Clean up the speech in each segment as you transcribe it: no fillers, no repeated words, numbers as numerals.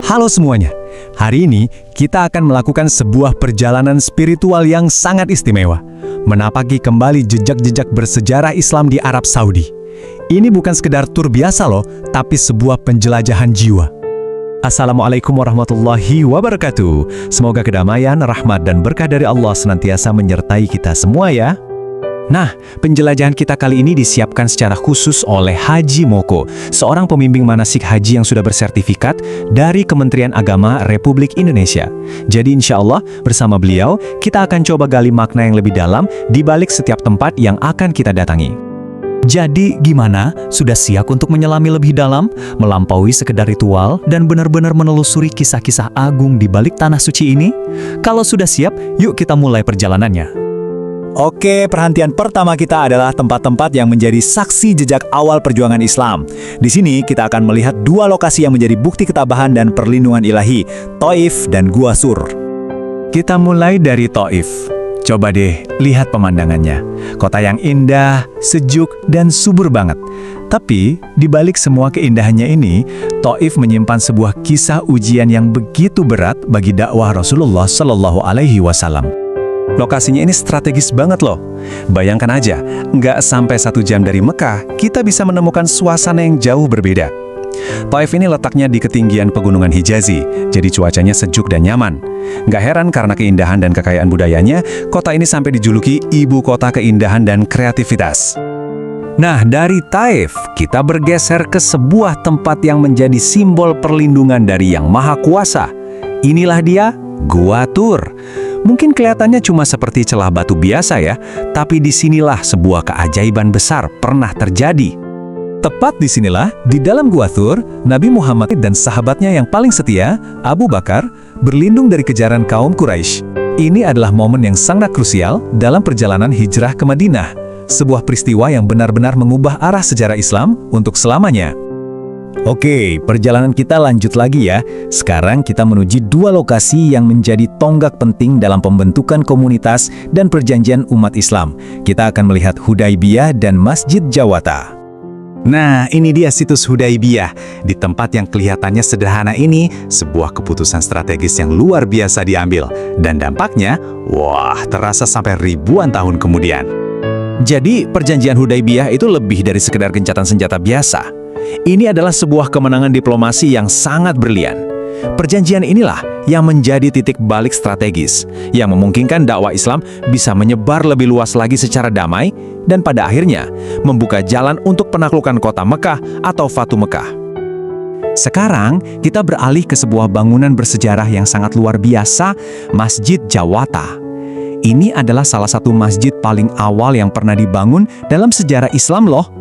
Halo semuanya, hari ini kita akan melakukan sebuah perjalanan spiritual yang sangat istimewa, menapaki kembali jejak-jejak bersejarah Islam di Arab Saudi. Ini bukan sekedar tur biasa loh, tapi sebuah penjelajahan jiwa. Assalamualaikum warahmatullahi wabarakatuh. Semoga kedamaian, rahmat, dan berkah dari Allah senantiasa menyertai kita semua ya. Nah, penjelajahan kita kali ini disiapkan secara khusus oleh Haji Moko, seorang pembimbing manasik haji yang sudah bersertifikat dari Kementerian Agama Republik Indonesia. Jadi insya Allah, bersama beliau, kita akan coba gali makna yang lebih dalam di balik setiap tempat yang akan kita datangi. Jadi gimana? Sudah siap untuk menyelami lebih dalam, melampaui sekedar ritual, dan benar-benar menelusuri kisah-kisah agung di balik tanah suci ini? Kalau sudah siap, yuk kita mulai perjalanannya. Oke, perhatian pertama kita adalah tempat-tempat yang menjadi saksi jejak awal perjuangan Islam. Di sini kita akan melihat dua lokasi yang menjadi bukti ketabahan dan perlindungan ilahi, Taif dan Gua Sur. Kita mulai dari Taif. Coba deh, lihat pemandangannya. Kota yang indah, sejuk, dan subur banget. Tapi, di balik semua keindahannya ini, Taif menyimpan sebuah kisah ujian yang begitu berat bagi dakwah Rasulullah Shallallahu Alaihi Wasallam. Lokasinya ini strategis banget loh. Bayangkan aja, nggak sampai 1 jam dari Mekah, kita bisa menemukan suasana yang jauh berbeda. Taif ini letaknya di ketinggian pegunungan Hijazi, jadi cuacanya sejuk dan nyaman. Nggak heran karena keindahan dan kekayaan budayanya, kota ini sampai dijuluki ibu kota keindahan dan kreativitas. Nah, dari Taif, kita bergeser ke sebuah tempat yang menjadi simbol perlindungan dari Yang Maha Kuasa. Inilah dia, Gua Tur. Mungkin kelihatannya cuma seperti celah batu biasa ya, tapi disinilah sebuah keajaiban besar pernah terjadi. Tepat disinilah, di dalam Gua Tur, Nabi Muhammad dan sahabatnya yang paling setia, Abu Bakar, berlindung dari kejaran kaum Quraisy. Ini adalah momen yang sangat krusial dalam perjalanan hijrah ke Madinah, sebuah peristiwa yang benar-benar mengubah arah sejarah Islam untuk selamanya. Oke, perjalanan kita lanjut lagi ya. Sekarang kita menuju dua lokasi yang menjadi tonggak penting dalam pembentukan komunitas dan perjanjian umat Islam. Kita akan melihat Hudaybiyah dan Masjid Jawata. Nah, ini dia situs Hudaybiyah. Di tempat yang kelihatannya sederhana ini, sebuah keputusan strategis yang luar biasa diambil. Dan dampaknya, wah, terasa sampai ribuan tahun kemudian. Jadi, perjanjian Hudaybiyah itu lebih dari sekedar gencatan senjata biasa. Ini adalah sebuah kemenangan diplomasi yang sangat brilian. Perjanjian inilah yang menjadi titik balik strategis, yang memungkinkan dakwah Islam bisa menyebar lebih luas lagi secara damai, dan pada akhirnya membuka jalan untuk penaklukan kota Mekah atau Fatu Mekah. Sekarang, kita beralih ke sebuah bangunan bersejarah yang sangat luar biasa, Masjid Jawata. Ini adalah salah satu masjid paling awal yang pernah dibangun dalam sejarah Islam loh.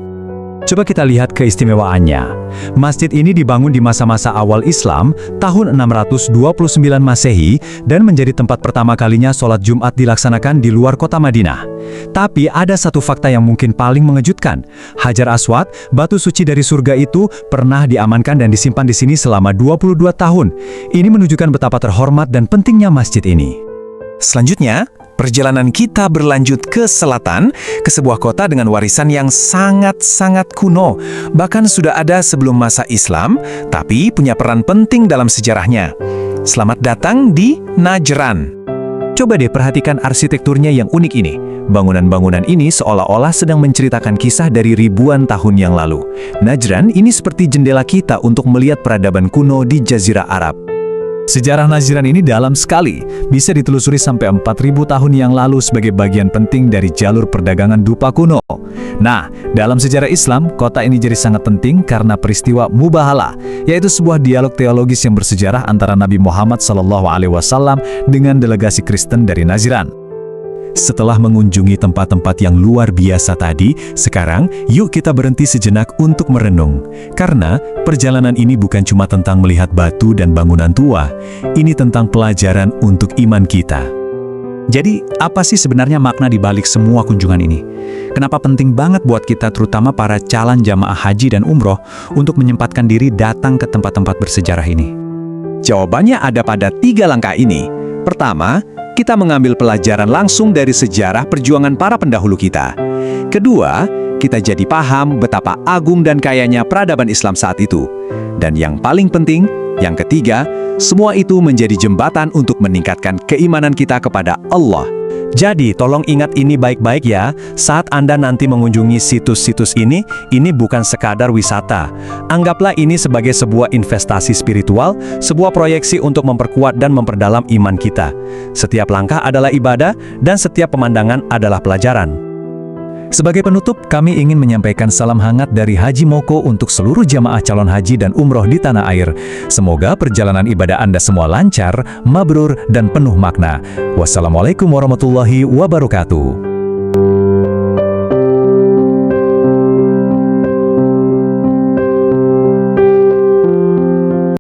Coba kita lihat keistimewaannya. Masjid ini dibangun di masa-masa awal Islam, tahun 629 Masehi, dan menjadi tempat pertama kalinya sholat Jumat dilaksanakan di luar kota Madinah. Tapi ada satu fakta yang mungkin paling mengejutkan. Hajar Aswad, batu suci dari surga itu, pernah diamankan dan disimpan di sini selama 22 tahun. Ini menunjukkan betapa terhormat dan pentingnya masjid ini. Selanjutnya, perjalanan kita berlanjut ke selatan, ke sebuah kota dengan warisan yang sangat-sangat kuno. Bahkan sudah ada sebelum masa Islam, tapi punya peran penting dalam sejarahnya. Selamat datang di Najran. Coba deh perhatikan arsitekturnya yang unik ini. Bangunan-bangunan ini seolah-olah sedang menceritakan kisah dari ribuan tahun yang lalu. Najran ini seperti jendela kita untuk melihat peradaban kuno di Jazirah Arab. Sejarah Najran ini dalam sekali, bisa ditelusuri sampai 4.000 tahun yang lalu sebagai bagian penting dari jalur perdagangan dupa kuno. Nah, dalam sejarah Islam, kota ini jadi sangat penting karena peristiwa Mubahalah, yaitu sebuah dialog teologis yang bersejarah antara Nabi Muhammad SAW dengan delegasi Kristen dari Najran. Setelah mengunjungi tempat-tempat yang luar biasa tadi, sekarang yuk kita berhenti sejenak untuk merenung. Karena perjalanan ini bukan cuma tentang melihat batu dan bangunan tua, ini tentang pelajaran untuk iman kita. Jadi, apa sih sebenarnya makna di balik semua kunjungan ini? Kenapa penting banget buat kita, terutama para calon jamaah haji dan umroh, untuk menyempatkan diri datang ke tempat-tempat bersejarah ini? Jawabannya ada pada 3 langkah ini. Pertama, kita mengambil pelajaran langsung dari sejarah perjuangan para pendahulu kita. Kedua, kita jadi paham betapa agung dan kayanya peradaban Islam saat itu. Dan yang paling penting, Yang ketiga, semua itu menjadi jembatan untuk meningkatkan keimanan kita kepada Allah. Jadi, tolong ingat ini baik-baik ya. Saat Anda nanti mengunjungi situs-situs ini bukan sekadar wisata. Anggaplah ini sebagai sebuah investasi spiritual, sebuah proyeksi untuk memperkuat dan memperdalam iman kita. Setiap langkah adalah ibadah, dan setiap pemandangan adalah pelajaran. Sebagai penutup, kami ingin menyampaikan salam hangat dari Haji Moko untuk seluruh jamaah calon haji dan umroh di tanah air. Semoga perjalanan ibadah Anda semua lancar, mabrur, dan penuh makna. Wassalamualaikum warahmatullahi wabarakatuh.